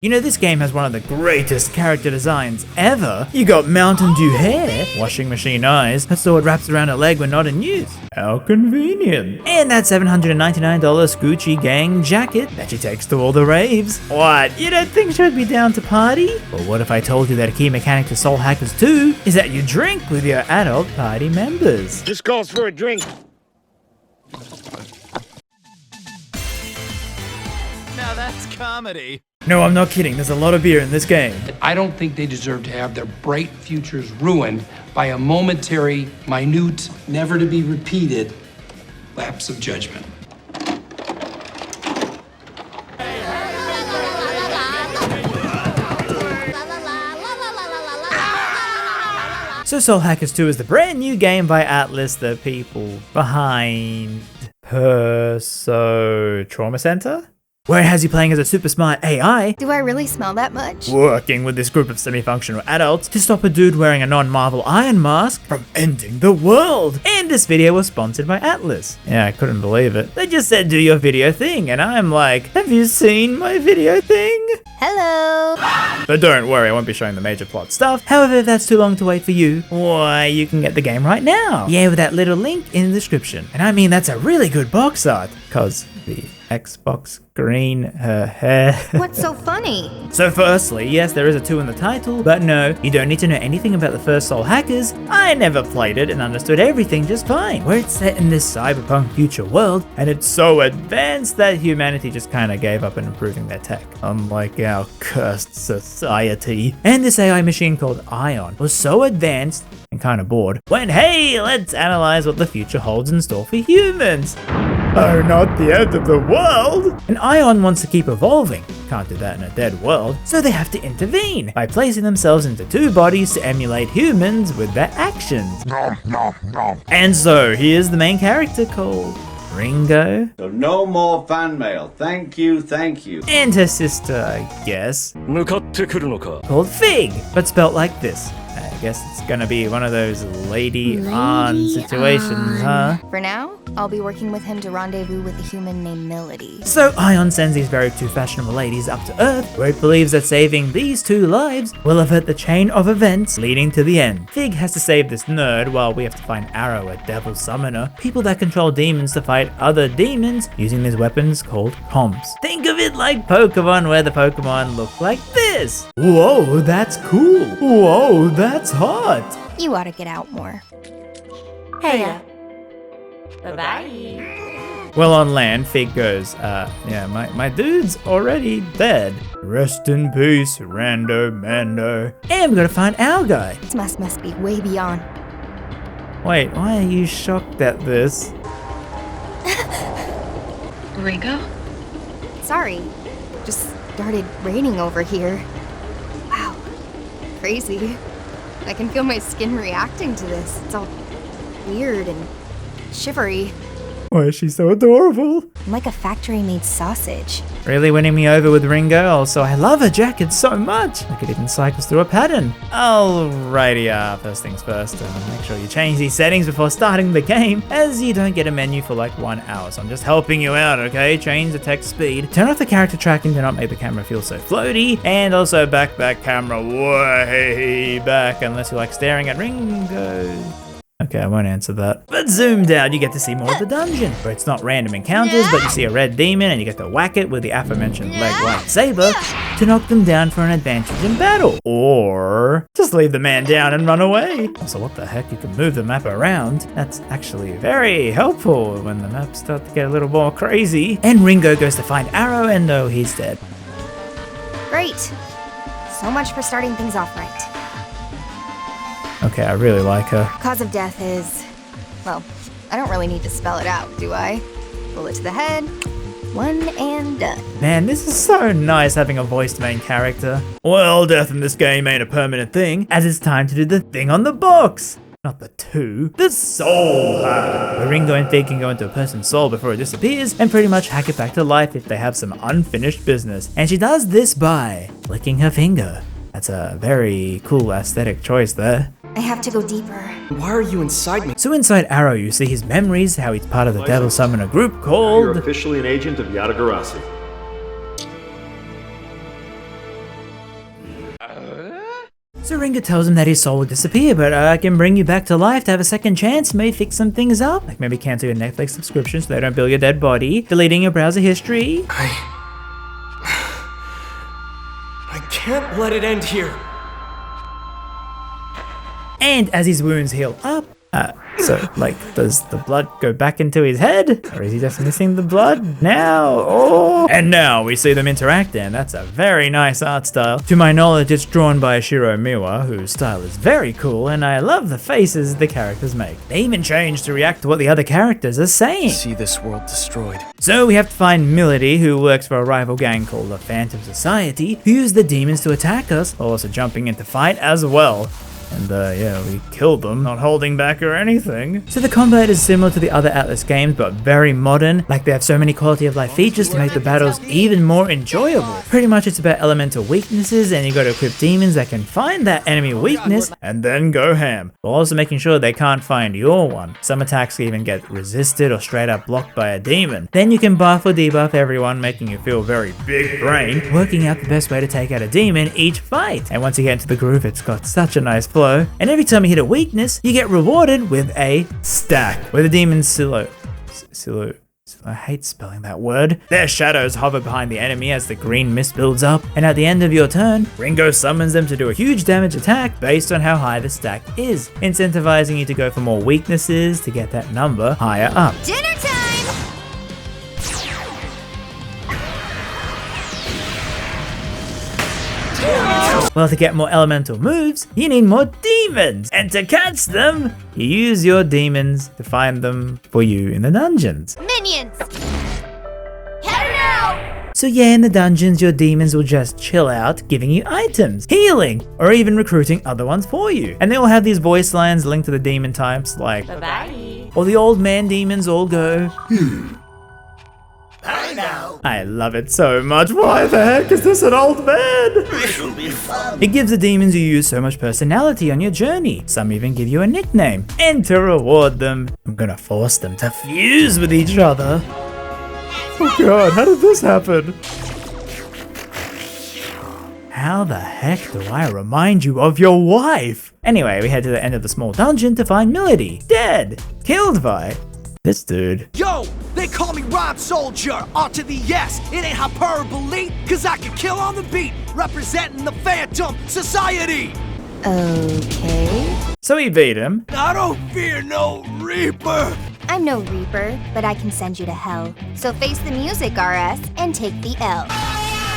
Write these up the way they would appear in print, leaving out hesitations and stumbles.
You know, this game has one of the greatest character designs ever. You got Mountain Dew hair, washing machine eyes, her sword wraps around her leg when not in use. How convenient. And that $799 Gucci gang jacket that she takes to all the raves. What, you don't think she would be down to party? Well, what if I told you that a key mechanic to Soul Hackers 2 is that you drink with your adult party members? This calls for a drink. Now that's comedy. No, I'm not kidding. There's a lot of beer in this game. I don't think they deserve to have their bright futures ruined by a momentary, minute, never to be repeated lapse of judgment. So Soul Hackers 2 is the brand new game by Atlas, the people behind Perso Trauma Center, where it has you playing as a super smart AI. Do I really smell that much? Working with this group of semi-functional adults to stop a dude wearing a non-Marvel Iron Mask from ending the world. And this video was sponsored by Atlas. Yeah, I couldn't believe it. They just said do your video thing, and I'm like, have you seen my video thing? Hello! But don't worry, I won't be showing the major plot stuff. However, if that's too long to wait for you, why, you can get the game right now. Yeah, with that little link in the description. And I mean, that's a really good box art, cause the Xbox green, her hair. What's so funny? So firstly, yes, there is a 2 in the title, but no, you don't need to know anything about the first Soul Hackers. I never played it and understood everything just fine. Where it's set in this cyberpunk future world, and it's so advanced that humanity just kinda gave up on improving their tech, unlike our cursed society. And this AI machine called Aion was so advanced and kinda bored when, hey, let's analyze what the future holds in store for humans. Oh, not the end of the world! And Aion wants to keep evolving. Can't do that in a dead world, so they have to intervene by placing themselves into 2 bodies to emulate humans with their actions. And so, here's the main character called Ringo. So no more fan mail. Thank you, thank you. And her sister, I guess, 向かってくるのか called Figue, but spelt like this. I guess it's gonna be one of those lady on situations, huh? For now, I'll be working with him to rendezvous with a human named Melody. So Aion sends these very 2 fashionable ladies up to Earth, where he believes that saving these 2 lives will avert the chain of events leading to the end. Fig has to save this nerd while we have to find Arrow, a devil summoner, people that control demons to fight other demons using these weapons called comps. Think of it like Pokemon, where the Pokemon look like this. Whoa, that's cool. Whoa, that's hot. You ought to get out more. Hey. Bye-bye. Well, on land, Fig goes, yeah, my dude's already dead. Rest in peace, Rando Mando. And we gotta find our guy. This must be way beyond. Wait, why are you shocked at this? Ringo? Sorry, just started raining over here. Wow, crazy. I can feel my skin reacting to this. It's all weird and shivery. Why is she so adorable? I'm like a factory-made sausage. Really winning me over with Ringo. Also, I love her jacket so much. I could even cycle through a pattern. Alrighty, first things first. Make sure you change these settings before starting the game, as you don't get a menu for like 1 hour. So I'm just helping you out, okay? Change the text speed. Turn off the character tracking to not make the camera feel so floaty. And also back that camera way back, unless you like staring at Ringo. Okay, I won't answer that. But zoomed out, you get to see more of the dungeon, where it's not random encounters, but you see a red demon and you get to whack it with the aforementioned leg lightsaber to knock them down for an advantage in battle. Or just leave the man down and run away. Also, what the heck, you can move the map around. That's actually very helpful when the maps start to get a little more crazy. And Ringo goes to find Arrow, and no, he's dead. Great. So much for starting things off right. Okay, I really like her. Cause of death is, well, I don't really need to spell it out, do I? Bullet to the head, 1 and done. Man, this is so nice having a voiced main character. Well, death in this game ain't a permanent thing, as it's time to do the thing on the box. Not the 2, the soul hack. Where Ringo and Figue can go into a person's soul before it disappears and pretty much hack it back to life if they have some unfinished business. And she does this by licking her finger. That's a very cool aesthetic choice there. I have to go deeper. Why are you inside me? So inside Arrow, you see his memories, how he's part of the Devil Summoner group called... You're officially an agent of Yatagarasu. So Ringo tells him that his soul will disappear, but I can bring you back to life to have a second chance, maybe fix some things up, like maybe cancel your Netflix subscription so they don't bill your dead body, deleting your browser history. I can't let it end here. And as his wounds heal up, so, like, does the blood go back into his head? Or is he just missing the blood now? Oh! And now we see them interact, and that's a very nice art style. To my knowledge, it's drawn by Shiro Miwa, whose style is very cool, and I love the faces the characters make. They even change to react to what the other characters are saying. See this world destroyed. So we have to find Milady, who works for a rival gang called the Phantom Society, who use the demons to attack us, while also jumping into fight as well. And yeah, we killed them, not holding back or anything. So the combat is similar to the other Atlas games, but very modern. Like, they have so many quality of life features to make the battles even more enjoyable. Pretty much it's about elemental weaknesses, and you gotta equip demons that can find that enemy weakness and then go ham, while also making sure they can't find your one. Some attacks can even get resisted or straight up blocked by a demon. Then you can buff or debuff everyone, making you feel very big brain, working out the best way to take out a demon each fight. And once you get into the groove, it's got such a nice flow. And every time you hit a weakness, you get rewarded with a stack, where the demons silo, I hate spelling that word. Their shadows hover behind the enemy as the green mist builds up, and at the end of your turn, Ringo summons them to do a huge damage attack based on how high the stack is, incentivizing you to go for more weaknesses to get that number higher up. Dinner time! Well, to get more elemental moves, you need more demons! And to catch them, you use your demons to find them for you in the dungeons. Minions! Head out! So yeah, in the dungeons, your demons will just chill out, giving you items, healing, or even recruiting other ones for you. And they all have these voice lines linked to the demon types, like, bye-bye. Or the old man demons all go, I know. I love it so much. Why the heck is this an old man? This'll be fun. It gives the demons you use so much personality on your journey. Some even give you a nickname. And to reward them, I'm gonna force them to fuse with each other. Oh god, how did this happen? How the heck do I remind you of your wife? Anyway, we head to the end of the small dungeon to find Milady, dead, killed by this dude. Yo, they call me Rhyme Soldier, R to the S. It ain't hyperbole, cause I can kill on the beat, representing the Phantom Society. Okay. So he beat him. I don't fear no Reaper. I'm no Reaper, but I can send you to hell. So face the music, RS, and take the L.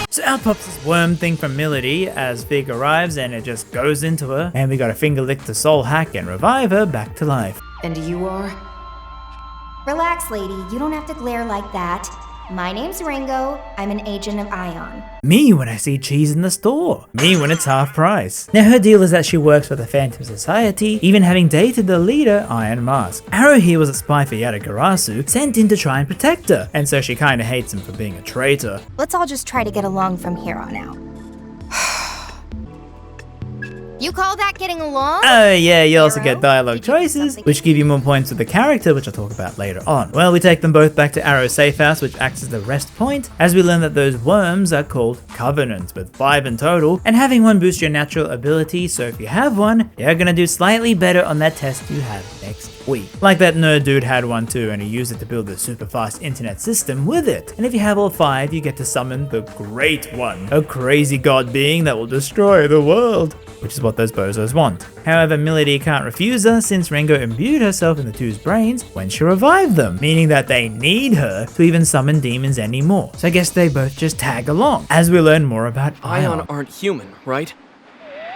So out pops this worm thing from Milady as Figue arrives, and it just goes into her. And we gotta finger lick the soul hack and revive her back to life. And you are? Relax, lady. You don't have to glare like that. My name's Ringo. I'm an agent of Aion. Me when I see cheese in the store. Me when it's half price. Now her deal is that she works for the Phantom Society, even having dated the leader, Iron Mask. Arrow here was a spy for Yatagarasu, sent in to try and protect her, and so she kinda hates him for being a traitor. Let's all just try to get along from here on out. You call that getting along? Oh yeah, you also Arrow? get dialogue Did you do choices, something? which give you more points with the character, which I'll talk about later on. Well, we take them both back to Arrow's safe house, which acts as the rest point, as we learn that those worms are called Covenants, with 5 in total, and having one boosts your natural ability, so if you have one, you're gonna do slightly better on that test you have next week. Like that nerd dude had one too, and he used it to build a super fast internet system with it. And if you have all 5, you get to summon the Great One, a crazy god being that will destroy the world, which is what those bozos want. However, Milady can't refuse her since Ringo imbued herself in the two's brains when she revived them, meaning that they need her to even summon demons anymore. So I guess they both just tag along, as we learn more about Aion aren't human, right?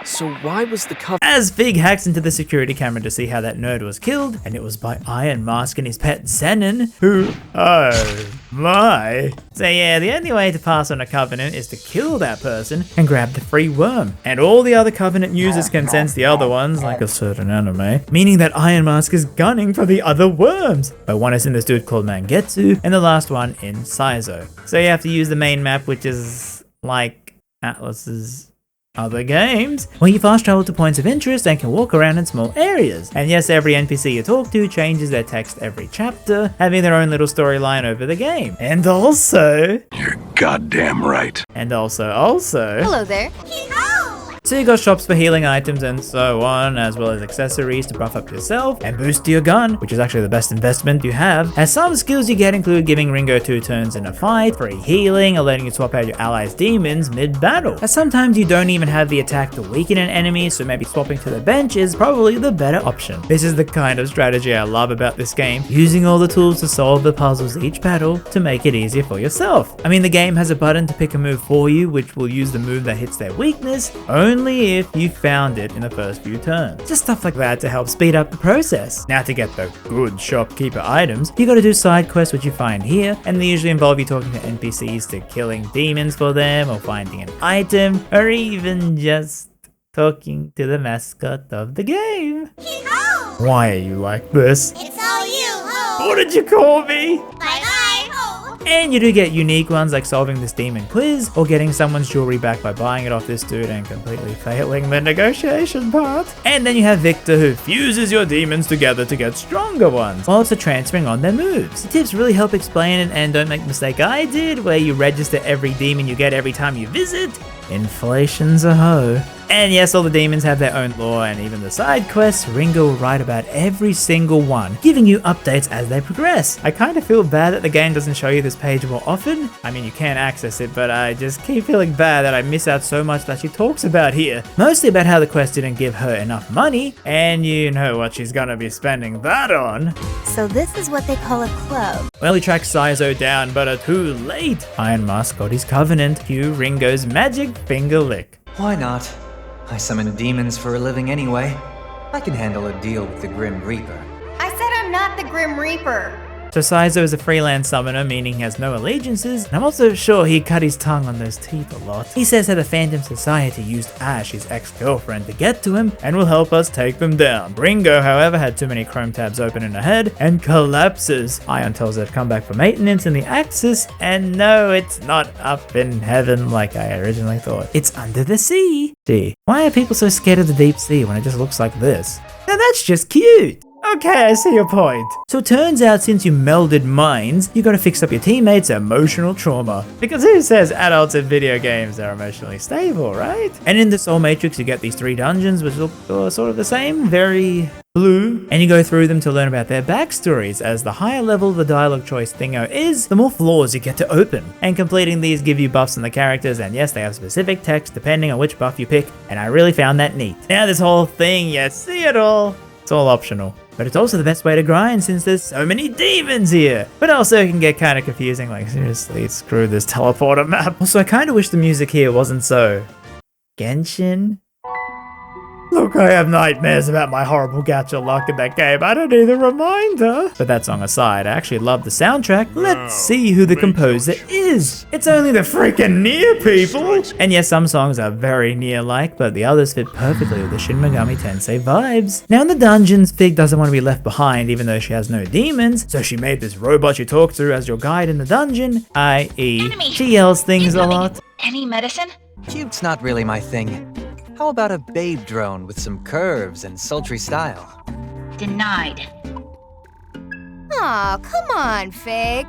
So why was the cover? As Figue hacks into the security camera to see how that nerd was killed, and it was by Iron Mask and his pet Zenon, who, oh my. So yeah, the only way to pass on a Covenant is to kill that person and grab the free worm. And all the other Covenant users can sense the other ones, like a certain anime, meaning that Iron Mask is gunning for the other worms. But one is in this dude called Mangetsu, and the last one in Saizo. So you have to use the main map, which is like Atlas's other games, where you fast travel to points of interest and can walk around in small areas. And yes, every NPC you talk to changes their text every chapter, having their own little storyline over the game. And also... You're goddamn right. And also... Hello there. So you got shops for healing items and so on, as well as accessories to buff up yourself and boost your gun, which is actually the best investment you have. As some skills you get include giving Ringo 2 turns in a fight, free healing, or letting you swap out your allies' demons mid-battle. As sometimes you don't even have the attack to weaken an enemy, so maybe swapping to the bench is probably the better option. This is the kind of strategy I love about this game, using all the tools to solve the puzzles each battle to make it easier for yourself. I mean, the game has a button to pick a move for you, which will use the move that hits their weakness, only if you found it in the first few turns. Just stuff like that to help speed up the process. Now to get the good shopkeeper items, you gotta do side quests which you find here, and they usually involve you talking to NPCs to killing demons for them, or finding an item, or even just talking to the mascot of the game. Hee-ho! Why are you like this? It's all you, ho! What did you call me? Bye-bye, ho! And you do get unique ones like solving this demon quiz, or getting someone's jewelry back by buying it off this dude and completely failing the negotiation part. And then you have Victor, who fuses your demons together to get stronger ones, while also transferring on their moves. The tips really help explain it, and don't make the mistake I did, where you register every demon you get every time you visit. Inflation's a hoe. And yes, all the demons have their own lore, and even the side quests, Ringo will write about every single one, giving you updates as they progress. I kind of feel bad that the game doesn't show you this page more often. I mean, you can access it, but I just keep feeling bad that I miss out so much that she talks about here. Mostly about how the quest didn't give her enough money, and you know what she's gonna be spending that on. So this is what they call a club. Well, he tracks Saizo down, but too late. Aion must got his covenant, cue Ringo's magic finger lick. Why not? I summon demons for a living anyway. I can handle a deal with the Grim Reaper. I said I'm not the Grim Reaper. So Saizo is a freelance summoner, meaning he has no allegiances, and I'm also sure he cut his tongue on those teeth a lot. He says how the Phantom Society used Ash, his ex-girlfriend, to get to him, and will help us take them down. Ringo, however, had too many Chrome tabs open in her head, and collapses. Aion tells her to come back for maintenance in the Axis, and no, it's not up in heaven like I originally thought. It's under the sea. Gee, why are people so scared of the deep sea when it just looks like this? Now that's just cute. Okay, I see your point. So it turns out since you melded minds, you gotta fix up your teammates' emotional trauma. Because who says adults in video games are emotionally stable, right? And in the Soul Matrix, you get these 3 dungeons, which look sort of the same, very blue. And you go through them to learn about their backstories. As the higher level the dialogue choice thingo is, the more floors you get to open. And completing these give you buffs on the characters, and yes, they have specific text depending on which buff you pick, and I really found that neat. Now this whole thing, you see it all, it's all optional. But it's also the best way to grind since there's so many demons here. But also it can get kind of confusing, like seriously, screw this teleporter map. Also, I kind of wish the music here wasn't so Genshin. Look, I have nightmares about my horrible gacha luck in that game. I don't need a reminder. But that song aside, I actually love the soundtrack. Let's see who the composer is. It's only the freaking Nier people. And yes, some songs are very Nier-like, but the others fit perfectly with the Shin Megami Tensei vibes. Now in the dungeons, Figue doesn't want to be left behind, even though she has no demons. So she made this robot you talk to as your guide in the dungeon, i.e. she yells things a lot. Any medicine? Cute's not really my thing. How about a babe drone with some curves and sultry style? Denied. Aw, come on, Figue.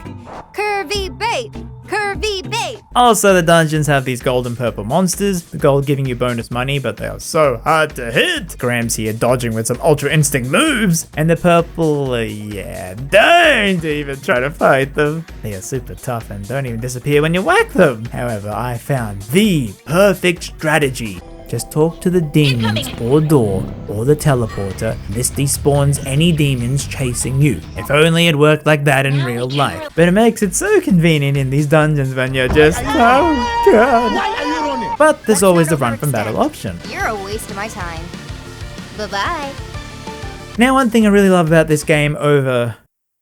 Curvy babe. Curvy babe. Also, the dungeons have these gold and purple monsters, the gold giving you bonus money, but they are so hard to hit. Graham's here dodging with some Ultra Instinct moves, and the purple, yeah, don't even try to fight them. They are super tough and don't even disappear when you whack them. However, I found the perfect strategy. Just talk to the demons or door or the teleporter. This despawns any demons chasing you. If only it worked like that in real life. But it makes it so convenient in these dungeons when you're just, oh god. But there's always the run from battle option. You're a waste of my time. Bye-bye. Now, one thing I really love about this game over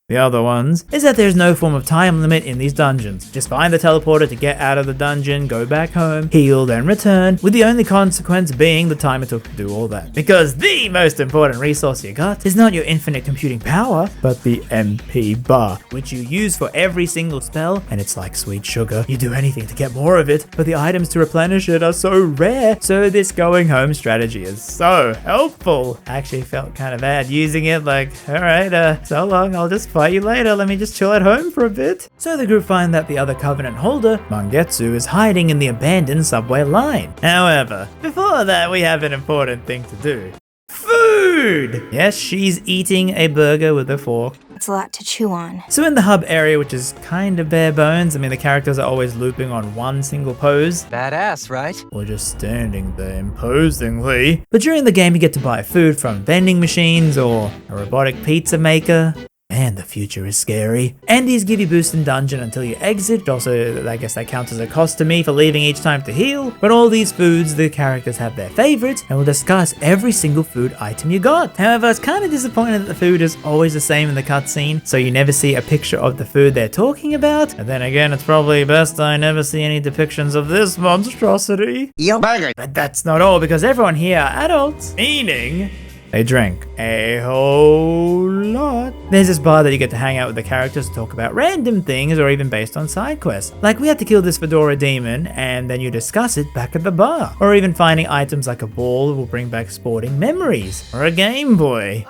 the other ones is that there's no form of time limit in these dungeons. Just find the teleporter to get out of the dungeon, go back home, heal, then return, with the only consequence being the time it took to do all that. Because the most important resource you got is not your infinite computing power, but the MP bar, which you use for every single spell, and it's like sweet sugar. You do anything to get more of it, but the items to replenish it are so rare, so this going home strategy is so helpful. I actually felt kind of bad using it, like, alright, so long, I'll just fight you later, let me just chill at home for a bit. So the group find that the other Covenant holder, Mangetsu, is hiding in the abandoned subway line. However, before that we have an important thing to do. Food! Yes, she's eating a burger with a fork. It's a lot to chew on. So in the hub area, which is kind of bare bones, I mean the characters are always looping on one single pose. Badass, right? Or just standing there imposingly. But during the game you get to buy food from vending machines or a robotic pizza maker. Man, the future is scary. And these give you boost in dungeon until you exit. Also, I guess that counts as a cost to me for leaving each time to heal. But all these foods, the characters have their favorites, and we'll discuss every single food item you got. However, it's kind of disappointing that the food is always the same in the cutscene, so you never see a picture of the food they're talking about. And then again, it's probably best I never see any depictions of this monstrosity. But that's not all, because everyone here are adults, meaning they drink a whole lot. There's this bar that you get to hang out with the characters to talk about random things or even based on side quests. Like we had to kill this fedora demon and then you discuss it back at the bar. Or even finding items like a ball will bring back sporting memories. Or a Game Boy.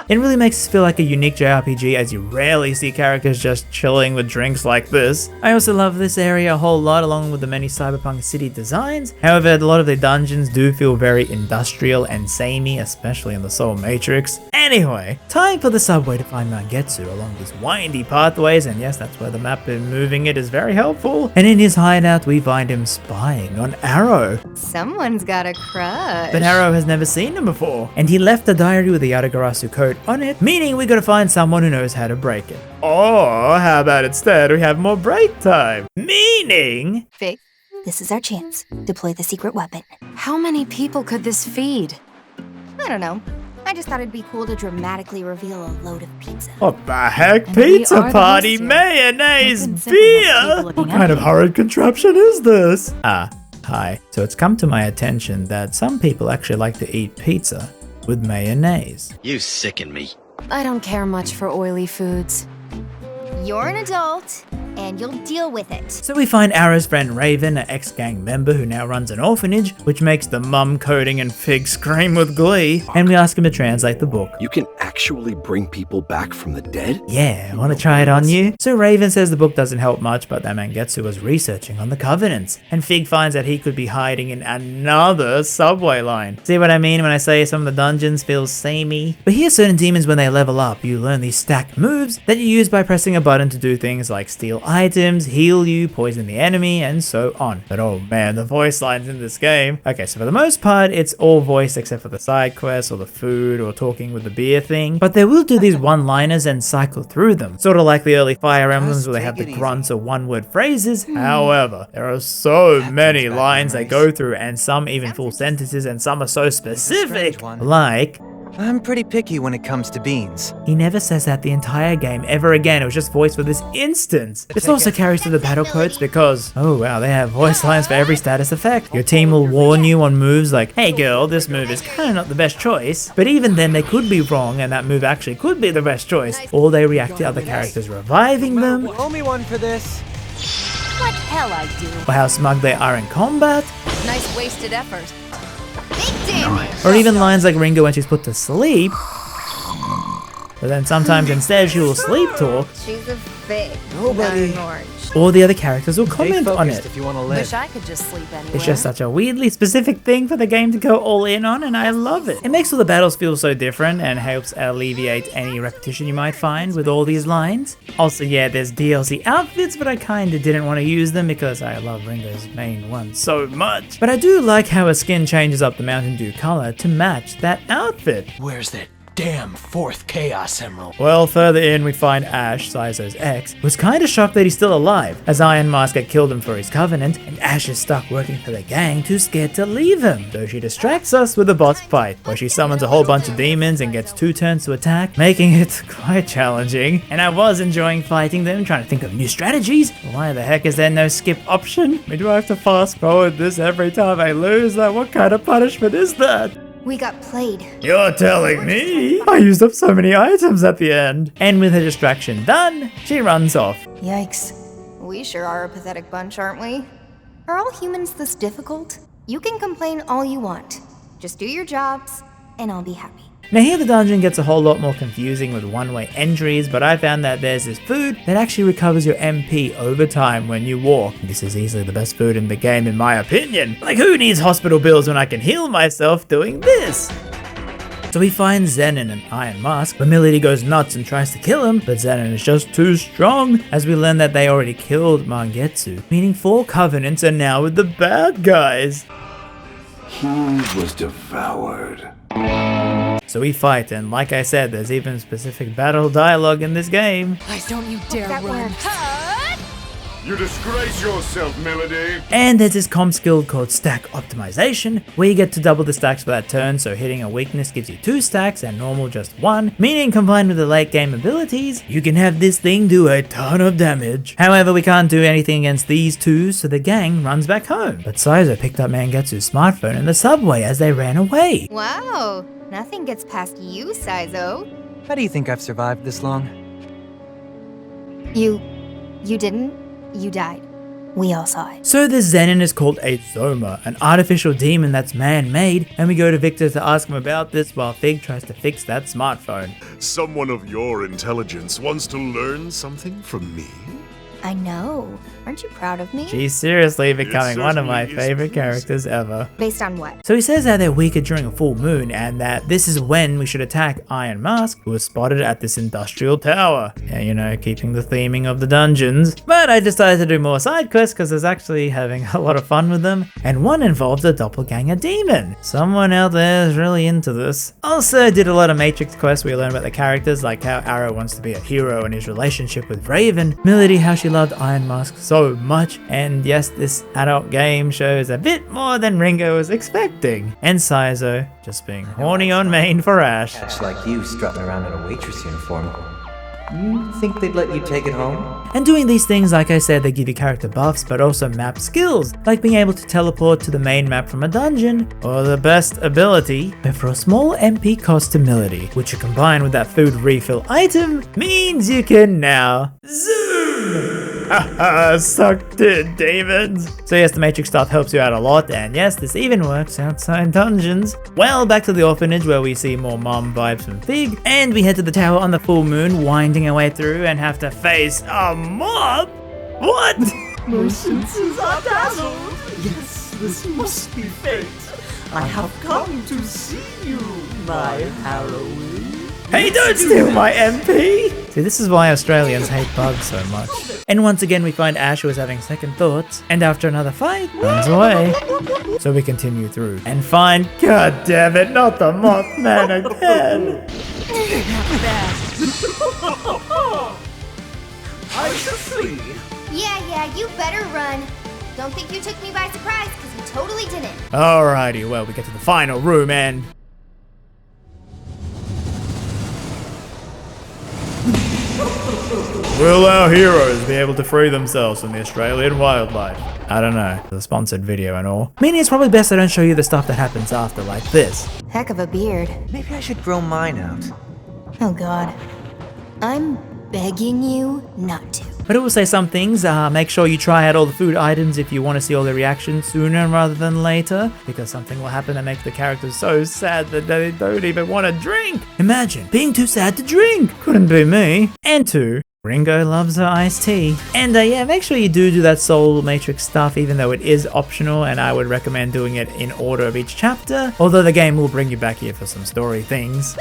It really makes us feel like a unique JRPG as you rarely see characters just chilling with drinks like this. I also love this area a whole lot along with the many cyberpunk city designs. However, a lot of the dungeons do feel very industrial and samey, especially in the Soul Matrix. Anyway, time for the subway to find Mangetsu along these windy pathways, and yes, that's where the map and moving it is very helpful. And in his hideout we find him spying on Arrow. Someone's got a crush. But Arrow has never seen him before, and he left a diary with the Yatagarasu code on it, meaning we gotta find someone who knows how to break it. Or how about instead we have more break time? Meaning... Figue, this is our chance. Deploy the secret weapon. How many people could this feed? I don't know. I just thought it'd be cool to dramatically reveal a load of pizza. What the heck? And Pizza we are party, the mayonnaise, What's in simple with people beer! looking What at kind of you? horrid contraption is this? Hi. So it's come to my attention that some people actually like to eat pizza with mayonnaise. You sicken me. I don't care much for oily foods. You're an adult, and you'll deal with it. So we find Arrow's friend Raven, an ex-gang member who now runs an orphanage, which makes the mum coding and Figue scream with glee, and we ask him to translate the book. You can actually bring people back from the dead? Yeah, wanna try it on you? So Raven says the book doesn't help much, but that Mangetsu was researching on the Covenants, and Figue finds that he could be hiding in another subway line. See what I mean when I say some of the dungeons feel samey? But here certain demons, when they level up, you learn these stacked moves that you use by pressing a button to do things like steal items, heal you, poison the enemy, and so on. But oh man, the voice lines in this game. Okay, so for the most part, it's all voice except for the side quests or the food or talking with the beer thing. But they will do these one-liners and cycle through them. Sort of like the early Fire Emblems where they have the grunts or one-word phrases. However, there are so many lines they go through and some even full sentences and some are so specific. Like... I'm pretty picky when it comes to beans. He never says that the entire game ever again. It was just voice for this instance. This also carries to the battle quotes because, oh wow, they have voice lines for every status effect. Your team will warn you on moves like, hey girl, this move is kind of not the best choice. But even then they could be wrong and that move actually could be the best choice. Or they react to other characters reviving them. Owe me one for this. What hell I do? Or how smug they are in combat. Nice wasted effort. Big damage! Or even lines like Ringo when she's put to sleep. But then sometimes instead she will sleep talk. She's a fig. Nobody. Not an orange. Or the other characters will Stay comment on focused it. if you want to Wish live. I could just sleep anywhere. It's just such a weirdly specific thing for the game to go all in on, and I love it. It makes all the battles feel so different and helps alleviate any repetition you might find with all these lines. Also, yeah, there's DLC outfits, but I kinda didn't want to use them because I love Ringo's main one so much. But I do like how her skin changes up the Mountain Dew color to match that outfit. Where's that damn fourth Chaos Emerald? Well, further in, we find Ash, Saizo's ex, who's kinda shocked that he's still alive, as Iron Mask had killed him for his covenant, and Ash is stuck working for the gang, too scared to leave him. So she distracts us with a boss fight, where she summons a whole bunch of demons and gets 2 turns to attack, making it quite challenging. And I was enjoying fighting them, trying to think of new strategies. Why the heck is there no skip option? I mean, do I have to fast forward this every time I lose? Like, what kind of punishment is that? We got played. You're telling me? I used up so many items at the end. And with her distraction done, she runs off. Yikes. We sure are a pathetic bunch, aren't we? Are all humans this difficult? You can complain all you want. Just do your jobs, and I'll be happy. Now here the dungeon gets a whole lot more confusing with one-way entries, but I found that there's this food that actually recovers your MP over time when you walk. This is easily the best food in the game in my opinion. Like, who needs hospital bills when I can heal myself doing this? So we find Zenon and Iron Mask, but Milady goes nuts and tries to kill him, but Zenon is just too strong, as we learn that they already killed Mangetsu, meaning 4 covenants are now with the bad guys. He was devoured. So we fight, and like I said, there's even specific battle dialogue in this game. Please don't you dare run. You disgrace yourself, Milady. And there's this comp skill called stack optimization, where you get to double the stacks for that turn, so hitting a weakness gives you 2 stacks and normal just 1, meaning combined with the late game abilities, you can have this thing do a ton of damage. However, we can't do anything against these 2, so the gang runs back home. But Saizo picked up Mangetsu's smartphone in the subway as they ran away. Wow, nothing gets past you, Saizo. How do you think I've survived this long? You didn't? You died. We all saw it. So the Zenon is called a Zoma, an artificial demon that's man-made, and we go to Victor to ask him about this while Fig tries to fix that smartphone. Someone of your intelligence wants to learn something from me? I know. Aren't you proud of me? She's seriously becoming one of my certainly is favorite characters ever. Based on what? So he says that they're weaker during a full moon and that this is when we should attack Iron Mask, who was spotted at this industrial tower. Yeah, you know, keeping the theming of the dungeons. But I decided to do more side quests because I was actually having a lot of fun with them, and one involved a doppelganger demon. Someone out there is really into this. Also did a lot of Matrix quests where you learn about the characters, like how Arrow wants to be a hero and his relationship with Raven, Milady how she loved Iron Mask so much, and yes, this adult game shows a bit more than Ringo was expecting. And Saizo just being horny on main for Ash. Catch like you strutting around in a waitress uniform. You think they'd let you take it home? And doing these things, like I said, they give you character buffs, but also map skills, like being able to teleport to the main map from a dungeon, or the best ability, but for a small MP cost to Milady, which you combine with that food refill item, means you can now zoom! Haha, sucked it, demons! So yes, the Matrix stuff helps you out a lot, and yes, this even works outside dungeons. Well, back to the orphanage where we see more mom vibes from Fig, and we head to the tower on the full moon, winding our way through and have to face a mob? What? My senses are dazzled. Yes, this must be fate. I have come to see you, my Halloween. Hey, don't steal my MP! See, this is why Australians hate bugs so much. And once again, we find Ash, who is having second thoughts, and after another fight, runs away. So we continue through and find, god damn it, not the Mothman again! I shall see. Yeah, you better run. Don't think you took me by surprise, because you totally didn't. Alrighty, well, we get to the final room and... Will our heroes be able to free themselves from the Australian wildlife? I don't know, the sponsored video and all. Meaning it's probably best I don't show you the stuff that happens after, like this. Heck of a beard. Maybe I should grow mine out. Oh god. I'm begging you not to. But it will say some things, make sure you try out all the food items if you want to see all the reactions sooner rather than later, because something will happen that makes the characters so sad that they don't even want to drink. Imagine being too sad to drink. Couldn't be me. And 2, Ringo loves her iced tea. And yeah, make sure you do that Soul Matrix stuff, even though it is optional, and I would recommend doing it in order of each chapter, although the game will bring you back here for some story things.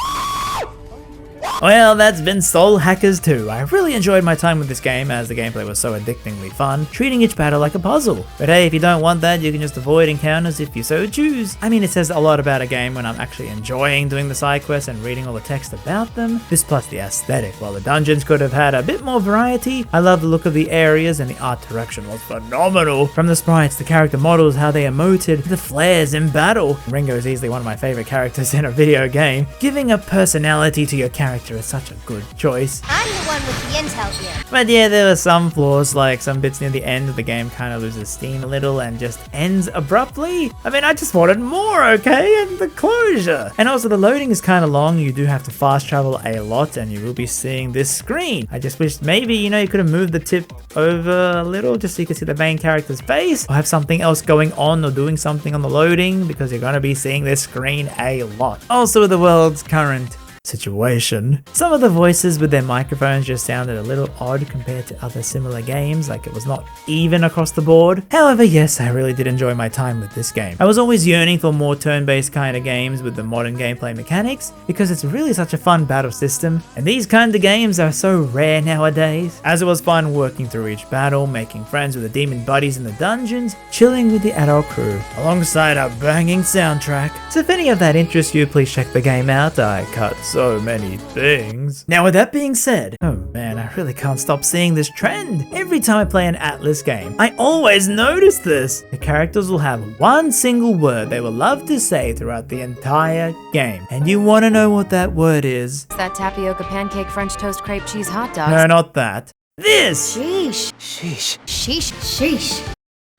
Well, that's been Soul Hackers 2. I really enjoyed my time with this game as the gameplay was so addictingly fun, treating each battle like a puzzle. But hey, if you don't want that, you can just avoid encounters if you so choose. I mean, it says a lot about a game when I'm actually enjoying doing the side quests and reading all the text about them. This plus the aesthetic. While the dungeons could have had a bit more variety, I love the look of the areas and the art direction was phenomenal. From the sprites, the character models, how they emoted, the flares in battle. Ringo is easily one of my favorite characters in a video game. Giving a personality to your character character is such a good choice. I'm the one with the intel here. But yeah, there were some flaws, like some bits near the end of the game kind of loses steam a little and just ends abruptly. I mean, I just wanted more, okay? And the closure. And also the loading is kind of long. You do have to fast travel a lot and you will be seeing this screen. I just wish maybe, you know, you could have moved the tip over a little just so you could see the main character's face or have something else going on or doing something on the loading because you're going to be seeing this screen a lot. Also with the world's current situation. Some of the voices with their microphones just sounded a little odd compared to other similar games, like it was not even across the board. However, yes, I really did enjoy my time with this game. I was always yearning for more turn-based kind of games with the modern gameplay mechanics because it's really such a fun battle system, and these kind of games are so rare nowadays. As it was fun working through each battle, making friends with the demon buddies in the dungeons, chilling with the adult crew, alongside a banging soundtrack. So if any of that interests you, please check the game out. I cut so many things. Now with that being said, oh man, I really can't stop seeing this trend. Every time I play an Atlas game, I always notice this. The characters will have one single word they will love to say throughout the entire game. And you want to know what that word is? It's that tapioca pancake French toast crepe cheese hot dogs. No, not that. This! Sheesh. Sheesh. Sheesh. Sheesh.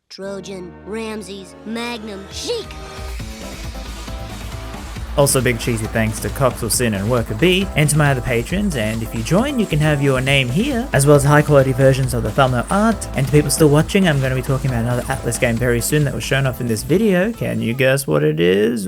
Trojan, RamZaes, Magnum, Chic. Also big cheesy thanks to Coxelson and Worker B and to my other patrons, and if you join you can have your name here, as well as high quality versions of the thumbnail art. And to people still watching, I'm going to be talking about another Atlas game very soon that was shown off in this video. Can you guess what it is?